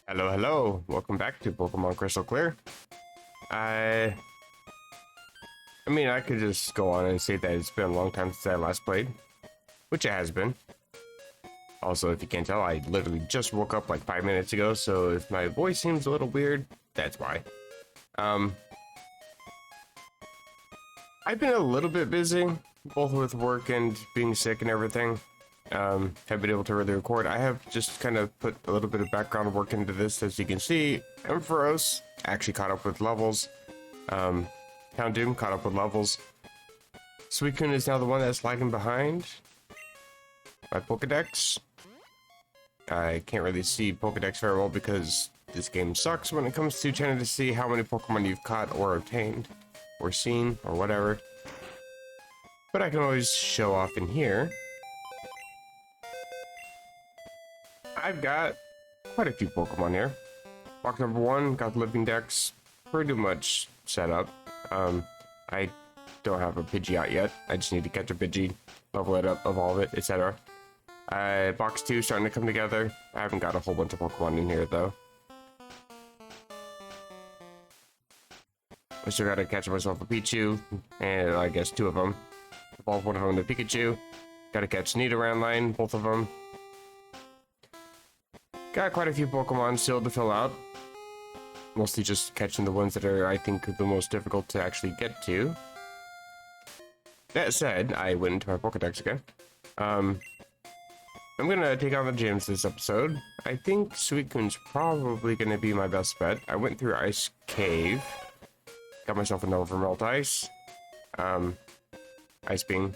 Hello, hello. Welcome back to Pokemon Crystal Clear. I mean, I could just go on and say that it's been a long time since I last played, which it has been. Also, if you can't tell, I literally just woke up like 5 minutes ago, so if my voice seems a little weird, that's why. I've been a little bit busy, both with work and being sick and everything. Have been able to really record. I have just kind of put a little bit of background work into this. As you can see, Ampharos actually caught up with levels. Houndoom caught up with levels. Suicune is now the one that's lagging behind my Pokedex. I can't really see Pokedex very well because this game sucks when it comes to trying to see how many Pokemon you've caught or obtained or seen or whatever. But I can always show off in here. I've got quite a few Pokemon here. Box number 1, got the Living Dex pretty much set up. I don't have a Pidgey out yet. I just need to catch a Pidgey, level it up, evolve it, etc. Box 2 starting to come together. I haven't got a whole bunch of Pokemon in here though. I still gotta catch myself a Pichu, and I guess 2 of them. Evolve one of them to Pikachu. Gotta catch Nidoran line, both of them. Got quite a few Pokemon still to fill out. Mostly just catching the ones that are, I think, the most difficult to actually get to. That said, I went into my Pokedex again. I'm gonna take on the gyms this episode. I think Suicune's probably gonna be my best bet. I went through Ice Cave. Got myself an Overmelt Ice. Ice Beam.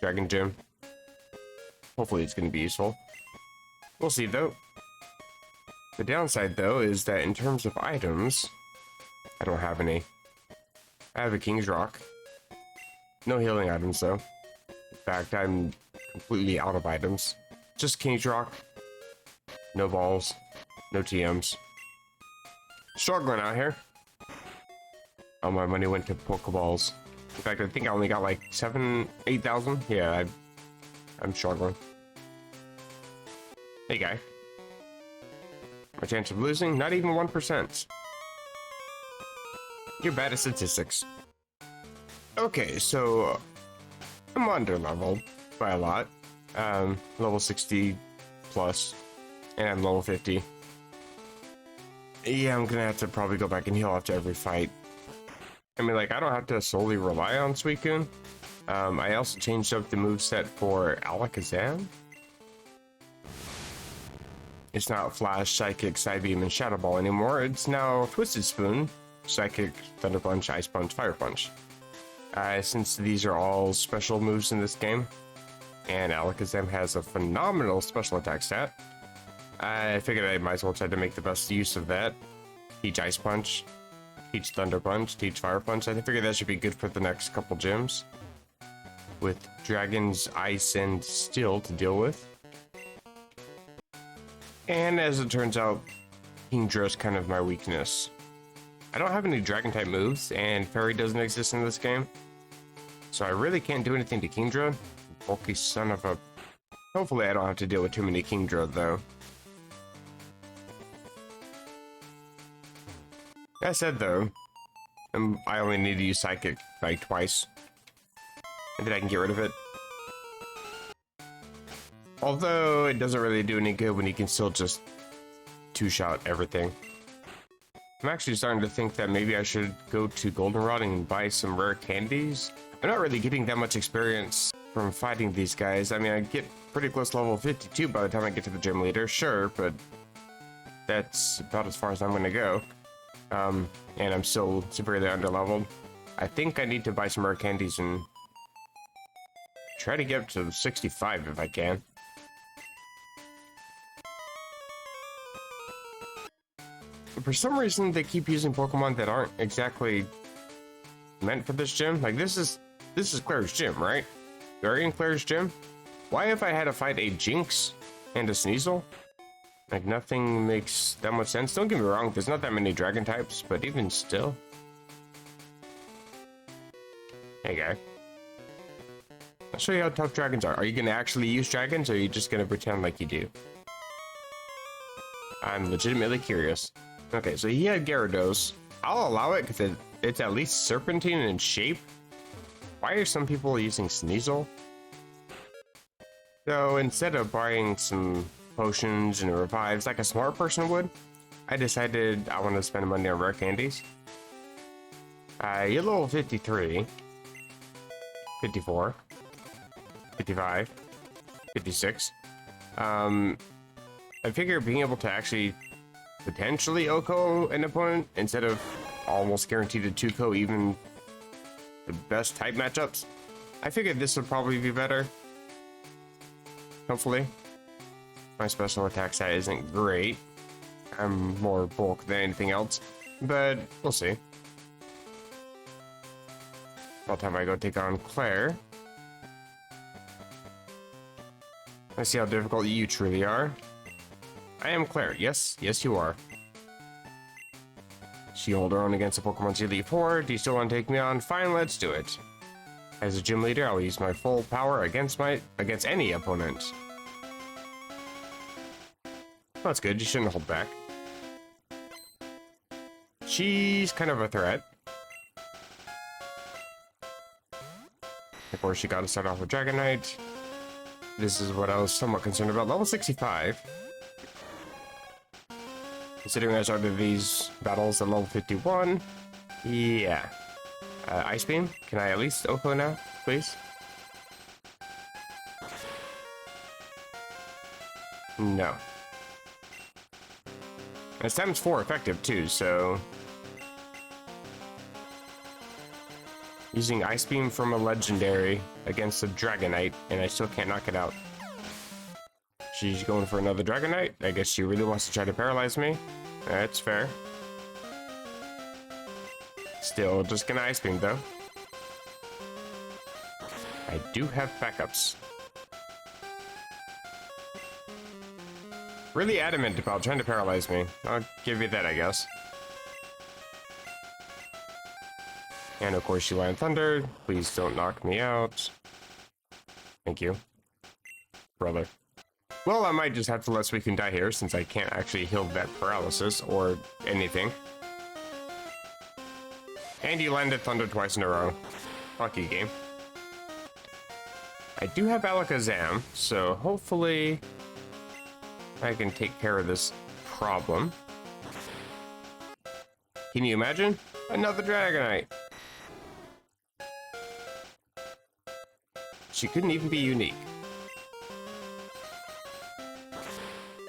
Dragon Gym. Hopefully it's gonna be useful. We'll see though. The downside, though, is that in terms of items, I don't have any. I have a King's Rock. No healing items, though. In fact, I'm completely out of items. Just King's Rock. No balls. No TMs. Struggling out here. All my money went to Pokeballs. In fact, I think I only got like 8,000. Yeah, I'm struggling. Hey, guy. My chance of losing, not even 1%. You're bad at statistics. Okay, so I'm under leveled by a lot. Level 60 plus, and I'm level 50. Yeah, I'm gonna have to probably go back and heal after every fight. I mean, like, I don't have to solely rely on Suicune. I also changed up the moveset for Alakazam. It's not Flash, Psychic, Psybeam, and Shadow Ball anymore. It's now Twisted Spoon, Psychic, Thunder Punch, Ice Punch, Fire Punch. Since these are all special moves in this game, and Alakazam has a phenomenal special attack stat, I figured I might as well try to make the best use of that. Teach Ice Punch, teach Thunder Punch, teach Fire Punch. I figured that should be good for the next couple gyms, with Dragon's Ice and Steel to deal with. And as it turns out, Kingdra is kind of my weakness. I don't have any Dragon-type moves, and Fairy doesn't exist in this game. So I really can't do anything to Kingdra. Bulky son of a... Hopefully I don't have to deal with too many Kingdra, though. That said, though, I only need to use Psychic, like, twice. And then I can get rid of it. Although, it doesn't really do any good when you can still just two-shot everything. I'm actually starting to think that maybe I should go to Goldenrod and buy some rare candies. I'm not really getting that much experience from fighting these guys. I mean, I get pretty close to level 52 by the time I get to the gym leader, sure, but that's about as far as I'm going to go. And I'm still severely underleveled. I think I need to buy some rare candies and try to get up to 65 if I can. For some reason, they keep using Pokemon that aren't exactly meant for this gym. Like, this is Claire's gym, right? We're in Claire's gym. Why if I had to fight a Jinx and a Sneasel? Like, nothing makes that much sense. Don't get me wrong, there's not that many Dragon types, but even still. Hey, guy. I'll show you how tough dragons are. Are you going to actually use dragons, or are you just going to pretend like you do? I'm legitimately curious. Okay, so he had Gyarados. I'll allow it because it's at least Serpentine in shape. Why are some people using Sneasel? So instead of buying some potions and revives like a smart person would, I decided I want to spend money on rare candies. You're level 53, 54, 55, 56. I figure being able to actually potentially OHKO an opponent instead of almost guaranteed to 2KO even the best type matchups, I figured this would probably be better. Hopefully. My special attack stat isn't great. I'm more bulk than anything else, but we'll see. By the time I go take on Claire. Let's see how difficult you truly are. I am Claire. Yes, yes you are. She hold her own against the Pokemon's Elite Four. Do you still want to take me on? Fine, let's do it. As a gym leader, I will use my full power against any opponent. That's good. You shouldn't hold back. She's kind of a threat. Of course, she got to start off with Dragonite. This is what I was somewhat concerned about. Level 65. Considering I started these battles at level 51. Yeah. Ice Beam? Can I at least OHKO now, please? No. It's times 4 effective too, so... Using Ice Beam from a legendary against a Dragonite, and I still can't knock it out. She's going for another Dragonite. I guess she really wants to try to paralyze me. That's fair. Still just gonna Ice Beam though. I do have backups. Really adamant about trying to paralyze me. I'll give you that, I guess. And of course, she Lion Thunder. Please don't knock me out. Thank you, brother. Well, I might just have to let Suicune die here since I can't actually heal that paralysis or anything. And you landed Thunder twice in a row. Lucky game. I do have Alakazam, so hopefully I can take care of this problem. Can you imagine? Another Dragonite. She couldn't even be unique.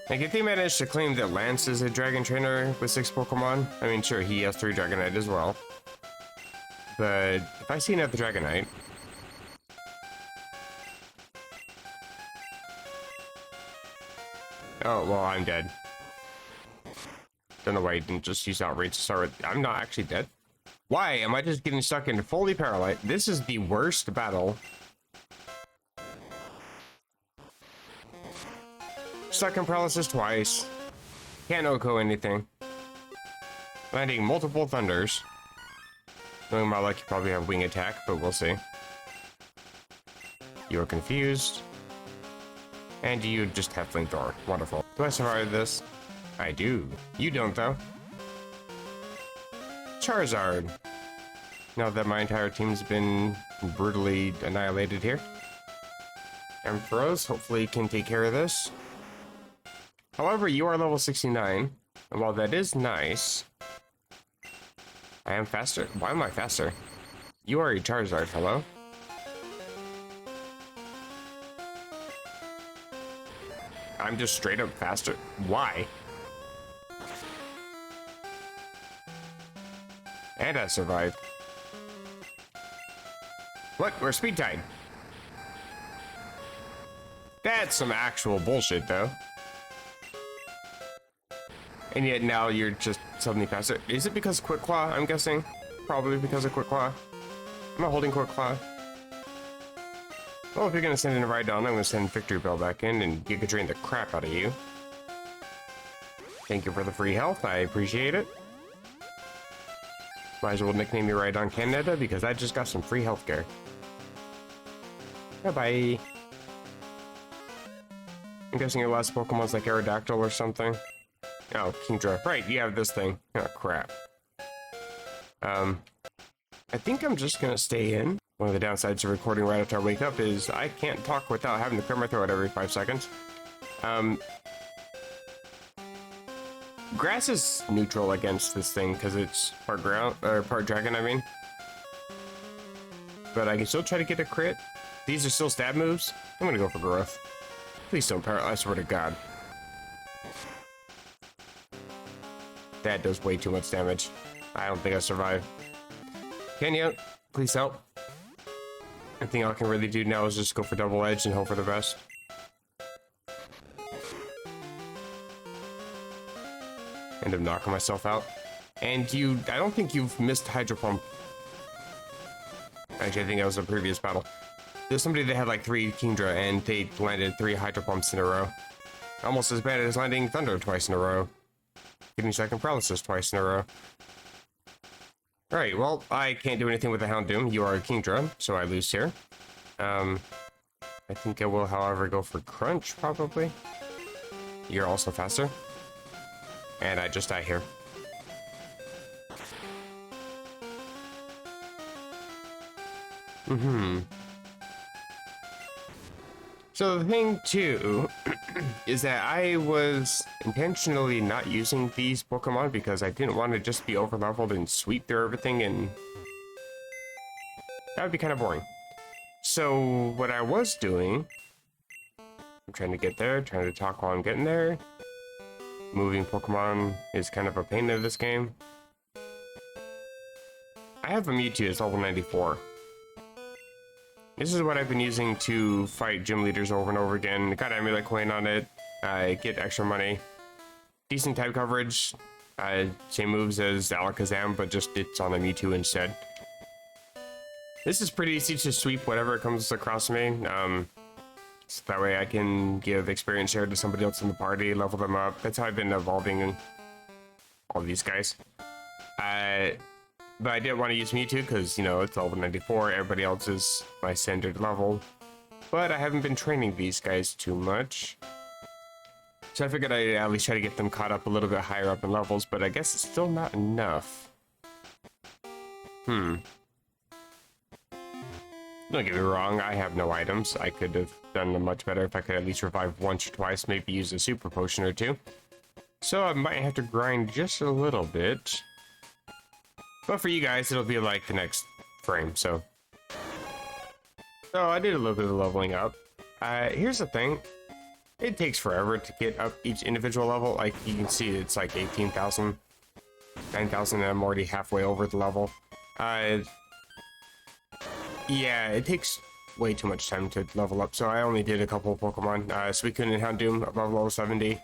Like, if they managed to claim that Lance is a Dragon Trainer with 6 Pokemon, I mean, sure, he has 3 Dragonite as well. But if I see another Dragonite... Oh, well, I'm dead. Don't know why he didn't just use Outrage to start with. I'm not actually dead. Why am I just getting stuck in fully paralyzed? This is the worst battle. Stuck in paralysis twice. Can't OHKO anything. Landing multiple Thunders. Knowing my luck, you probably have Wing Attack, but we'll see. You are confused. And you just have Flamethrower. Wonderful. Do I survive this? I do. You don't, though. Charizard. Now that my entire team's been brutally annihilated here. Ampharos hopefully can take care of this. However, you are level 69, and while that is nice, I am faster. Why am I faster? You are a Charizard, hello? I'm just straight up faster. Why? And I survived. What? We're speed tied. That's some actual bullshit, though. And yet now you're just suddenly faster. Is it because Quick Claw, I'm guessing? Probably because of Quick Claw. I'm not holding Quick Claw. Well, if you're gonna send in a Rhydon, I'm gonna send Victory Bell back in and Giga Drain the crap out of you. Thank you for the free health, I appreciate it. Might as well nickname you Rhydon Canada because I just got some free healthcare. Bye-bye. I'm guessing your last Pokemon's like Aerodactyl or something. Oh, Kingdra. Right, you have this thing. Oh, crap. I think I'm just gonna stay in. One of the downsides of recording right after I wake up is I can't talk without having to clear my throat every 5 seconds. Grass is neutral against this thing because it's part ground, or part dragon, I mean. But I can still try to get a crit. These are still stab moves. I'm gonna go for growth. Please don't paralyze, I swear to God. That does way too much damage. I don't think I survive. Can you? Please help. I think all I can really do now is just go for double edge and hope for the best. End up knocking myself out. And I don't think you've missed Hydro Pump. Actually, I think that was a previous battle. There's somebody that had like 3 Kingdra and they landed 3 Hydro Pumps in a row. Almost as bad as landing Thunder twice in a row. Getting second paralysis twice in a row. Alright, well, I can't do anything with the Houndoom. You are a Kingdra, so I lose here. I think I will, however, go for Crunch, probably. You're also faster. And I just die here. So the thing, too, is that I was intentionally not using these Pokemon because I didn't want to just be overleveled and sweep through everything, and that would be kind of boring. So what I was doing, I'm trying to get there, trying to talk while I'm getting there. Moving Pokemon is kind of a pain in this game. I have a Mewtwo, it's level 94. This is what I've been using to fight gym leaders over and over again. Got Amulet Coin on it. I get extra money. Decent type coverage. Same moves as Alakazam, but just it's on a Mewtwo instead. This is pretty easy to sweep whatever comes across me. So that way I can give experience share to somebody else in the party, level them up. That's how I've been evolving all these guys. But I didn't want to use Mewtwo because, you know, it's level 94. Everybody else is my standard level. But I haven't been training these guys too much. So I figured I'd at least try to get them caught up a little bit higher up in levels, but I guess it's still not enough. Don't get me wrong, I have no items. I could have done them much better if I could at least revive once or twice, maybe use a super potion or two. So I might have to grind just a little bit. But for you guys, it'll be like the next frame, so. So I did a little bit of leveling up. Here's the thing. It takes forever to get up each individual level. Like, you can see it's like 18,000, 9,000, and I'm already halfway over the level. Yeah, it takes way too much time to level up, so I only did a couple of Pokemon. Suicune and Houndoom above level 70.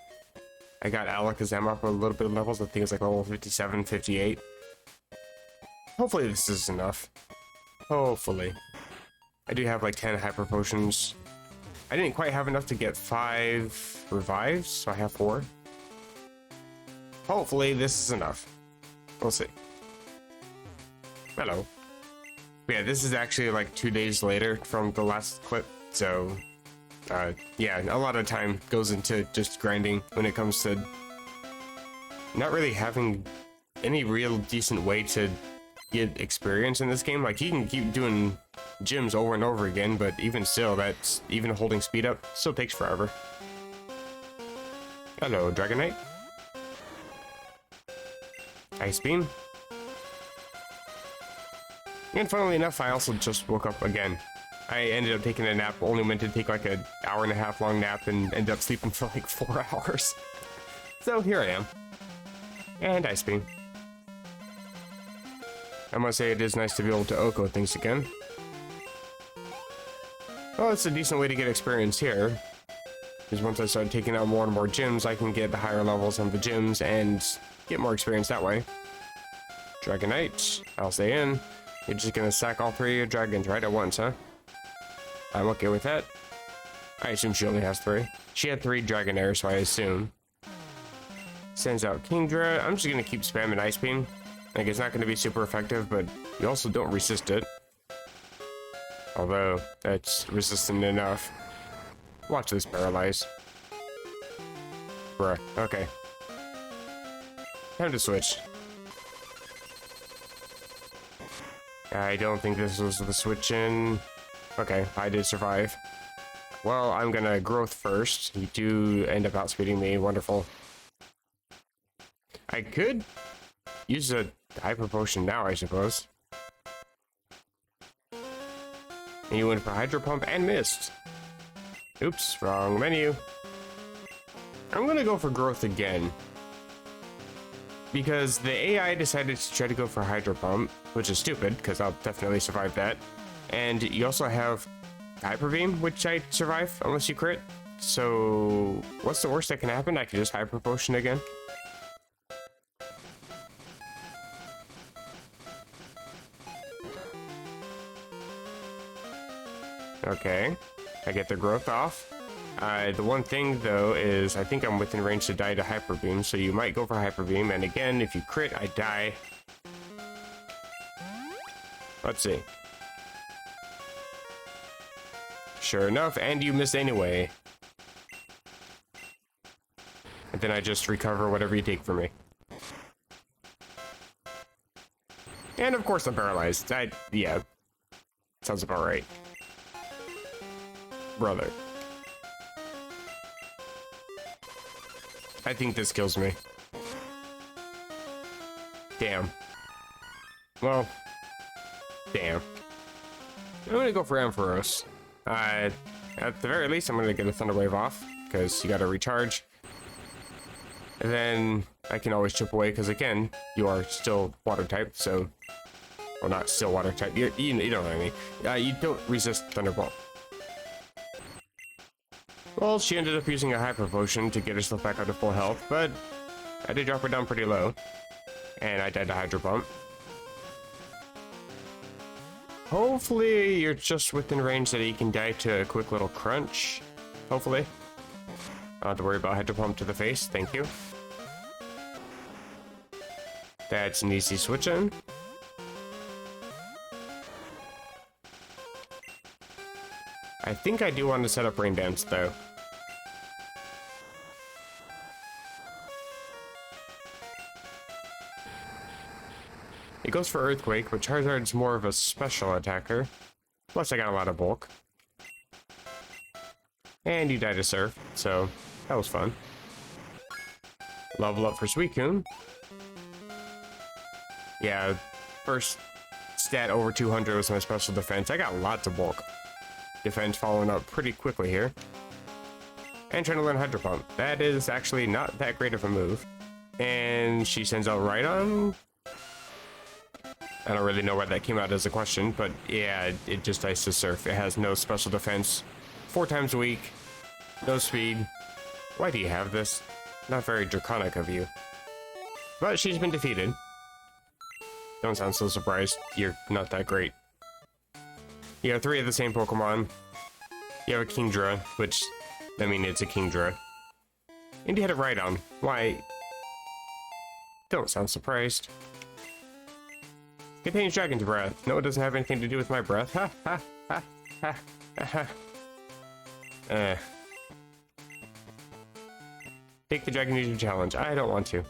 I got Alakazam up a little bit of levels. I think it's like level 57, 58. Hopefully this is enough. Hopefully. I do have like 10 Hyper Potions. I didn't quite have enough to get 5 revives, so I have 4. Hopefully this is enough. We'll see. Hello. Yeah, this is actually like 2 days later from the last clip, so yeah, a lot of time goes into just grinding when it comes to not really having any real decent way to get experience in this game. Like, you can keep doing gyms over and over again, but even still, that's even holding speed up still takes forever. Hello, Dragonite. Ice Beam. And funnily enough, I also just woke up again. I ended up taking a nap, only meant to take like an hour-and-a-half long nap, and ended up sleeping for like 4 hours. So here I am. And Ice Beam. I must say it is nice to be able to Oko things again. Well, it's a decent way to get experience here. Because once I start taking out more and more gyms, I can get the higher levels on the gyms and get more experience that way. Dragonite, I'll stay in. You're just gonna sack all 3 of your dragons right at once, huh? I'm okay with that. I assume she only has 3. She had 3 Dragonairs, so I assume. Sends out Kingdra. I'm just gonna keep spamming Ice Beam. Like, it's not gonna be super effective, but you also don't resist it. Although, that's resistant enough. Watch this paralyze. Bruh, okay. Time to switch. I don't think this was the switch in. Okay, I did survive. Well, I'm gonna growth first. You do end up outspeeding me. Wonderful. I could use a hyper potion now, I suppose. And you went for hydro pump and missed. Oops, wrong menu. I'm gonna go for growth again. Because the AI decided to try to go for hydro pump, which is stupid, because I'll definitely survive that. And you also have hyper beam, which I survive unless you crit. So what's the worst that can happen? I can just hyper potion again. Okay, I get the growth off. The one thing though is I think I'm within range to die to hyper beam, so you might go for hyper beam, and again, if you crit, I die. Let's see. Sure enough, and you miss anyway. And then I just recover whatever you take from me. And of course I'm paralyzed. Yeah. Sounds about right. Brother. I think this kills me. Damn. Well. Damn. I'm gonna go for Ampharos. At the very least, I'm gonna get a Thunder Wave off, because you gotta recharge. And then I can always chip away, because again, you are still water type, so... Well, not still water type, you know what I mean. You don't resist Thunderbolt. Well, she ended up using a Hyper Potion to get herself back up to full health, but I did drop her down pretty low. And I died to Hydro Pump. Hopefully you're just within range that you can die to a quick little crunch. Hopefully. I don't have to worry about Hydro Pump to the face, thank you. That's an easy switch in. I think I do want to set up Rain Dance though. It goes for Earthquake, but Charizard's more of a special attacker. Plus I got a lot of bulk. And you died to Surf, so that was fun. Level up for Suicune. Yeah, first stat over 200 was my special defense. I got lots of bulk. Defense following up pretty quickly here. And trying to learn Hydro Pump. That is actually not that great of a move. And she sends out Rhydon. I don't really know why that came out as a question, but yeah, it just ices Surf. It has no special defense. 4 times a week. No speed. Why do you have this? Not very draconic of you. But she's been defeated. Don't sound so surprised. You're not that great. You have 3 of the same Pokemon. You have a Kingdra, which, I mean, it's a Kingdra. And you had a Rhydon. Why? Don't sound surprised. Contains Dragon's Breath. No, it doesn't have anything to do with my breath. Ha ha ha ha ha ha. Take the Dragon User Challenge. I don't want to.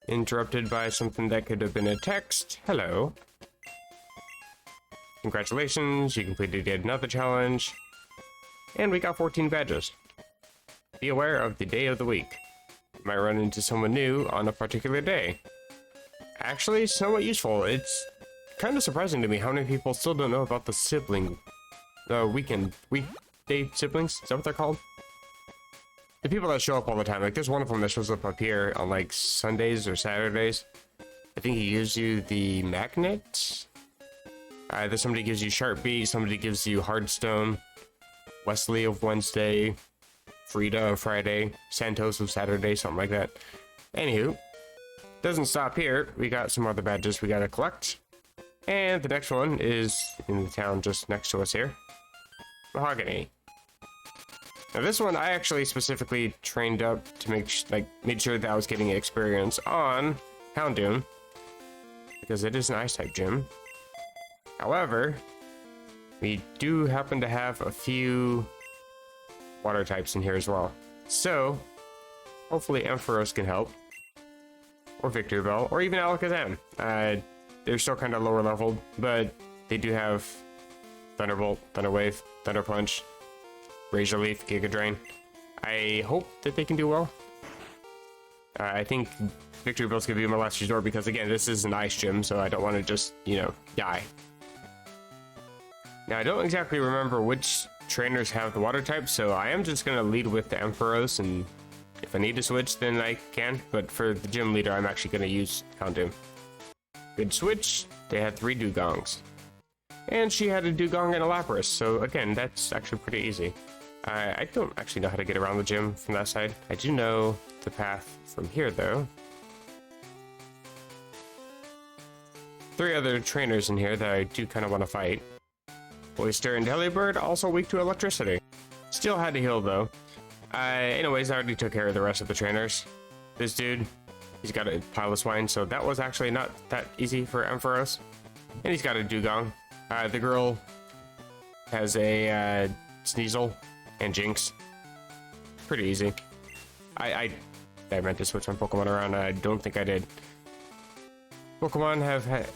Interrupted by something that could have been a text. Hello. Congratulations, you completed yet another challenge. And we got 14 badges. Be aware of the day of the week. You might run into someone new on a particular day. Actually, somewhat useful. It's kind of surprising to me how many people still don't know about the sibling... weekday siblings? Is that what they're called? The people that show up all the time. Like, there's one of them that shows up here on, like, Sundays or Saturdays. I think he gives you the magnet. There's somebody gives you Sharp Beat, somebody gives you Hardstone, Wesley of Wednesday, Frida of Friday, Santos of Saturday, something like that. Anywho, doesn't stop here. We got some other badges we gotta collect. And the next one is in the town just next to us here. Mahogany. Now this one I actually specifically trained up to made sure that I was getting experience on Houndoom. Because it is an Ice-type gym. However, we do happen to have a few water types in here as well. So, hopefully Ampharos can help. or Victory Bell, or even Alakazam. They're still kind of lower leveled, but they do have Thunderbolt, Thunder Wave, Thunder Punch, Razor Leaf, Giga Drain. I hope that they can do well. I think Victory Bell's gonna be my last resort because, again, this is an ice gym, so I don't want to just, you know, die. Now, I don't exactly remember which trainers have the water type, so I am just gonna lead with the Ampharos, and if I need to switch, then I can. But for the gym leader, I'm actually gonna use Houndoom. Good switch. They had 3 Dugongs. And she had a Dugong and a Lapras, so again, that's actually pretty easy. I don't actually know how to get around the gym from that side. I do know the path from here, though. 3 other trainers in here that I do kind of want to fight. Oyster and Delibird, also weak to electricity. Still had to heal, though. Anyways, I already took care of the rest of the trainers. This dude, he's got a Piloswine, so that was actually not that easy for Ampharos. And he's got a Dugong. The girl has a Sneasel and Jinx. Pretty easy. I meant to switch my Pokemon around. I don't think I did. Pokemon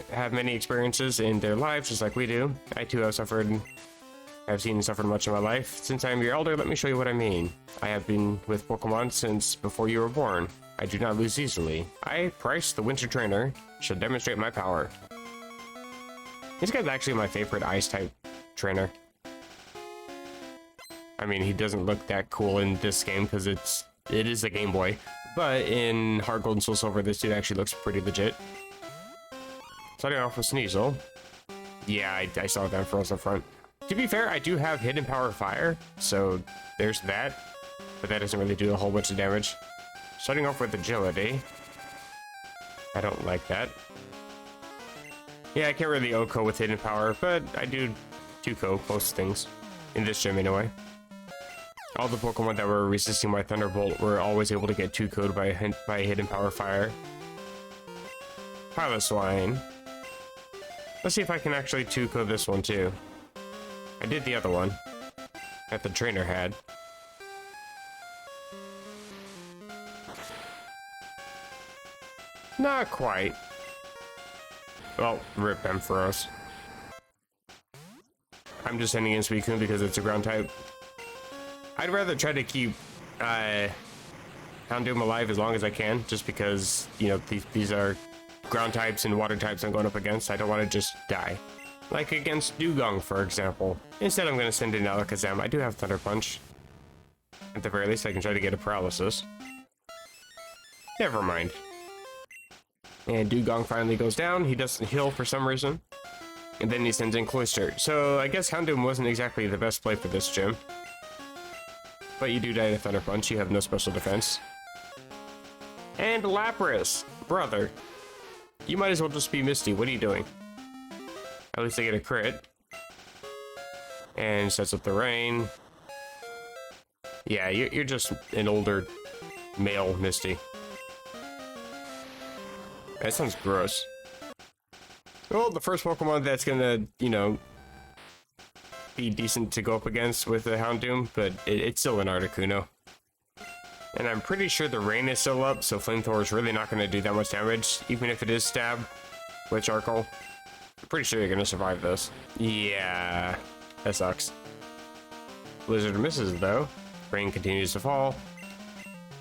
have many experiences in their lives, just like we do. I too have suffered. I've seen and suffered much in my life. Since I am your elder, let me show you what I mean. I have been with Pokemon since before you were born. I do not lose easily. I, Price, the Winter Trainer, shall demonstrate my power. This guy's actually my favorite Ice-type trainer. I mean, he doesn't look that cool in this game because it is a Game Boy. But in Heart Gold and Soul Silver, this dude actually looks pretty legit. Starting off with Sneasel. Yeah, I saw that for us up front. To be fair, I do have Hidden Power Fire, so there's that. But that doesn't really do a whole bunch of damage. Starting off with Agility. I don't like that. Yeah, I can't really OHKO with Hidden Power, but I do 2KO most things. In this gym, anyway. All the Pokemon that were resisting my Thunderbolt were always able to get 2KO'd by Hidden Power Fire. Piloswine. Let's see if I can actually 2KO this one, too. I did the other one. That the trainer had. Not quite. Well, rip Ampharos. I'm just sending in Suicune because it's a ground type. I'd rather try to keep Houndoom alive as long as I can, just because, you know, these are ground types and water types I'm going up against. I don't want to just die. Like against Dugong, for example. Instead, I'm going to send in Alakazam. I do have Thunder Punch. At the very least, I can try to get a Paralysis. Never mind. And Dugong finally goes down. He doesn't heal for some reason. And then he sends in Cloyster. So I guess Houndoom wasn't exactly the best play for this gym. But you do die to Thunder Punch. You have no special defense. And Lapras. Brother. You might as well just be Misty. What are you doing? At least I get a crit. And sets up the rain. Yeah, you're just an older male Misty. That sounds gross. Well, the first Pokemon that's gonna, you know, be decent to go up against with the Houndoom, but it's still an Articuno. And I'm pretty sure the rain is still up, so Flamethrower is really not gonna do that much damage, even if it is Stab with Charcoal. I'm pretty sure you're gonna survive this. Yeah, that sucks. Blizzard misses though. Rain continues to fall.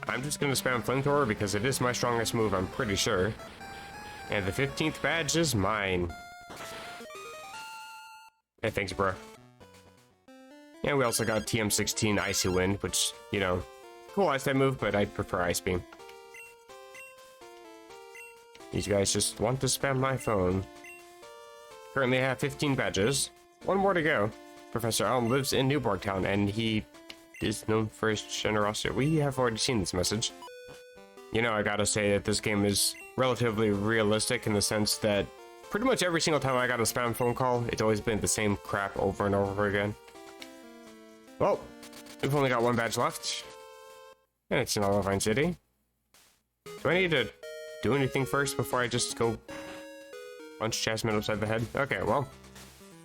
I'm just gonna spam Flamethrower because it is my strongest move, I'm pretty sure. And the 15th badge is mine. Hey, thanks, bro. And we also got TM16 Icy Wind, which, you know, cool Ice-type move, but I prefer Ice Beam. These guys just want to spam my phone. Currently have 15 badges. 1 more to go. Professor Elm lives in Newburgh Town, and he is known for his generosity. We have already seen this message. You know, I gotta say that this game is relatively realistic in the sense that pretty much every single time I got a spam phone call, it's always been the same crap over and over again. Well, we've only got 1 badge left. And it's in Olivine City. Do I need to do anything first before I just go punch Jasmine upside the head? Okay, well,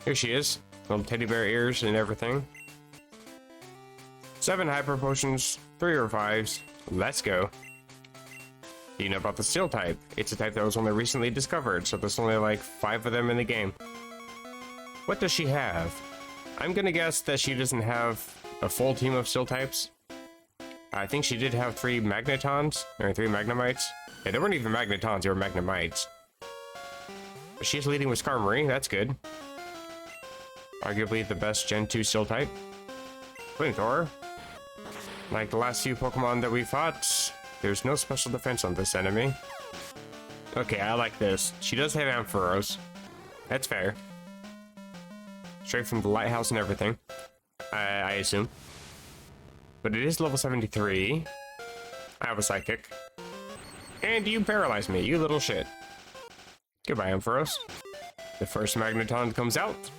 here she is. Little teddy bear ears and everything. 7 hyper potions, 3 revives. Let's go. Do you know about the Steel type? It's a type that was only recently discovered, so there's only like 5 of them in the game. What does she have? I'm gonna guess that she doesn't have a full team of Steel types. I think she did have 3 Magnetons, or 3 Magnemites. Yeah, they weren't even Magnetons, they were Magnemites. But she's leading with Skarmory, that's good. Arguably the best Gen 2 Steel type. Flamethrower. Like the last few Pokemon that we fought, there's no special defense on this enemy. Okay, I like this. She does have Ampharos. That's fair. Straight from the lighthouse and everything, I assume. But it is level 73. I have a Psychic. And you paralyze me, you little shit. Goodbye, Ampharos. The first Magneton comes out.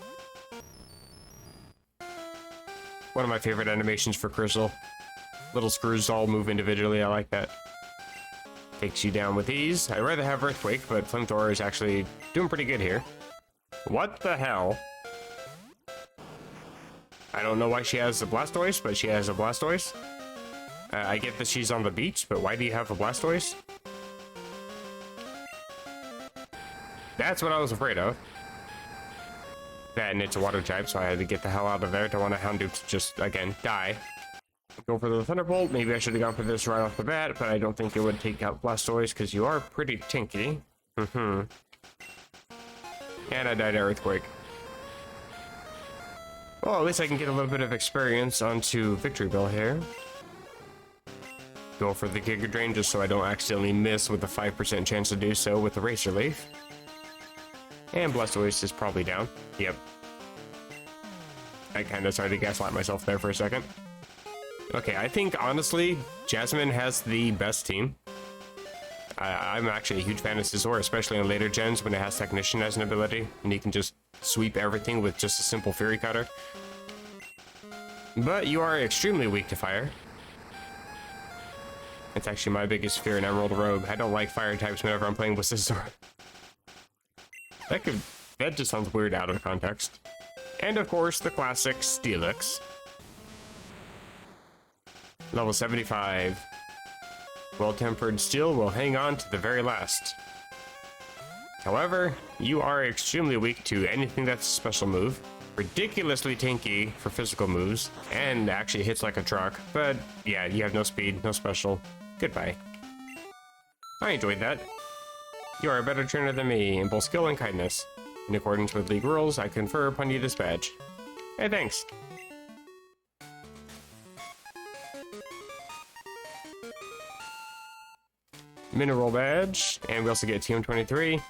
One of my favorite animations for Crystal. Little screws all move individually, I like that. Takes you down with ease. I'd rather have Earthquake, but Flamethrower is actually doing pretty good here. What the hell? I don't know why she has a Blastoise, but she has a Blastoise. I get that she's on the beach, but why do you have a Blastoise? That's what I was afraid of. That, and it's a water type, so I had to get the hell out of there. Don't want a Houndoom to just, again, die. Go for the Thunderbolt. Maybe I should have gone for this right off the bat, but I don't think it would take out Blastoise, because you are pretty tinky. And I died to Earthquake. Well, at least I can get a little bit of experience onto Victory Bell here. Go for the Giga Drain just so I don't accidentally miss with a 5% chance to do so with the Razor Leaf. And Blastoise is probably down. Yep. I kind of started to gaslight myself there for a second. Okay, I think, honestly, Jasmine has the best team. I'm actually a huge fan of Scizor, especially in later gens when it has Technician as an ability, and you can just sweep everything with just a simple Fury Cutter. But you are extremely weak to fire. It's actually my biggest fear in Emerald Rogue. I don't like fire types whenever I'm playing with Scizor. That just sounds weird out of context. And of course, the classic Steelix. Level 75. Well-tempered steel will hang on to the very last. However, you are extremely weak to anything that's a special move. Ridiculously tanky for physical moves, and actually hits like a truck. But yeah, you have no speed, no special. Goodbye. I enjoyed that. You are a better trainer than me in both skill and kindness. In accordance with League rules, I confer upon you this badge. Hey, thanks. Mineral badge, and we also get TM23.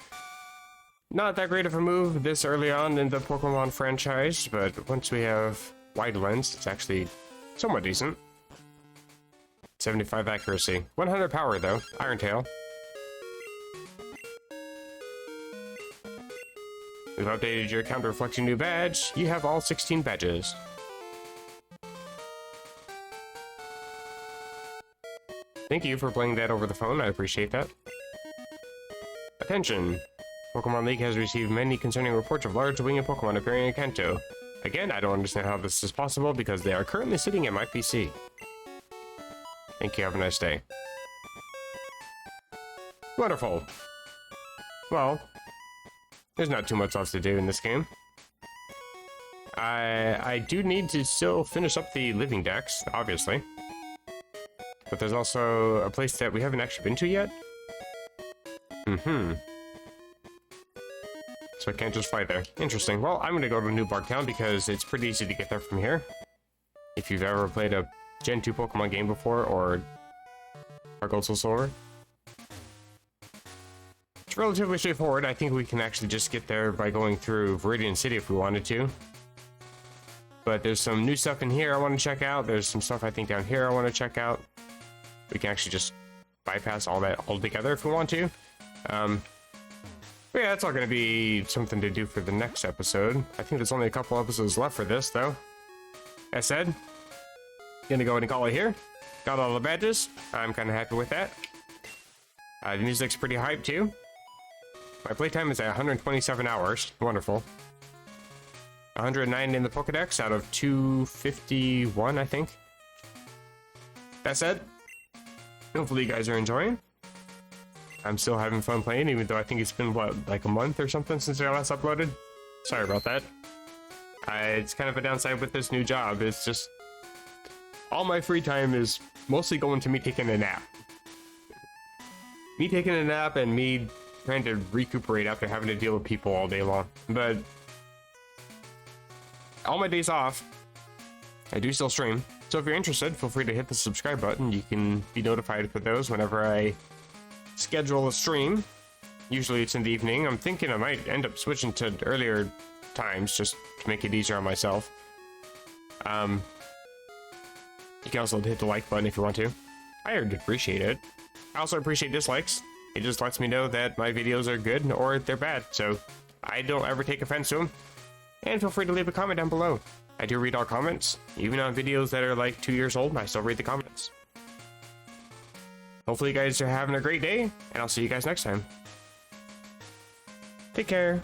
Not that great of a move this early on in the Pokemon franchise, but once we have Wide Lens, it's actually somewhat decent. 75 accuracy. 100 power, though. Iron Tail. We've updated your account reflecting new badge. You have all 16 badges. Thank you for playing that over the phone, I appreciate that. Attention! Pokemon League has received many concerning reports of large winged Pokemon appearing in Kanto. Again, I don't understand how this is possible because they are currently sitting at my PC. Thank you, have a nice day. Wonderful! Well, there's not too much else to do in this game. I do need to still finish up the living decks, obviously. But there's also a place that we haven't actually been to yet. So I can't just fly there. Interesting. Well, I'm gonna go to New Bark Town because it's pretty easy to get there from here. If you've ever played a Gen 2 Pokemon game before, or Gold Soul Silver. It's relatively straightforward. I think we can actually just get there by going through Viridian City if we wanted to. But there's some new stuff in here I want to check out. There's some stuff I think down here I want to check out. We can actually just bypass all that altogether if we want to. But yeah, that's all going to be something to do for the next episode. I think there's only a couple episodes left for this, though. As said, gonna go ahead and call it here. Got all the badges. I'm kind of happy with that. The music's pretty hyped, too. My playtime is at 127 hours. Wonderful. 109 in the Pokedex out of 251, I think. That said, hopefully you guys are enjoying. I'm still having fun playing, even though I think it's been, what, like a month or something since I last uploaded? Sorry about that. It's kind of a downside with this new job. It's just, all my free time is mostly going to me taking a nap. Me taking a nap and me trying to recuperate after having to deal with people all day long. But all my days off, I do still stream. So if you're interested, feel free to hit the subscribe button. You can be notified for those whenever I schedule a stream. Usually it's in the evening. I'm thinking I might end up switching to earlier times just to make it easier on myself. You can also hit the like button if you want to. I would appreciate it. I also appreciate dislikes. It just lets me know that my videos are good or they're bad, so I don't ever take offense to them. And feel free to leave a comment down below. I do read all comments, even on videos that are like 2 years old. I still read the comments. Hopefully you guys are having a great day, and I'll see you guys next time. Take care.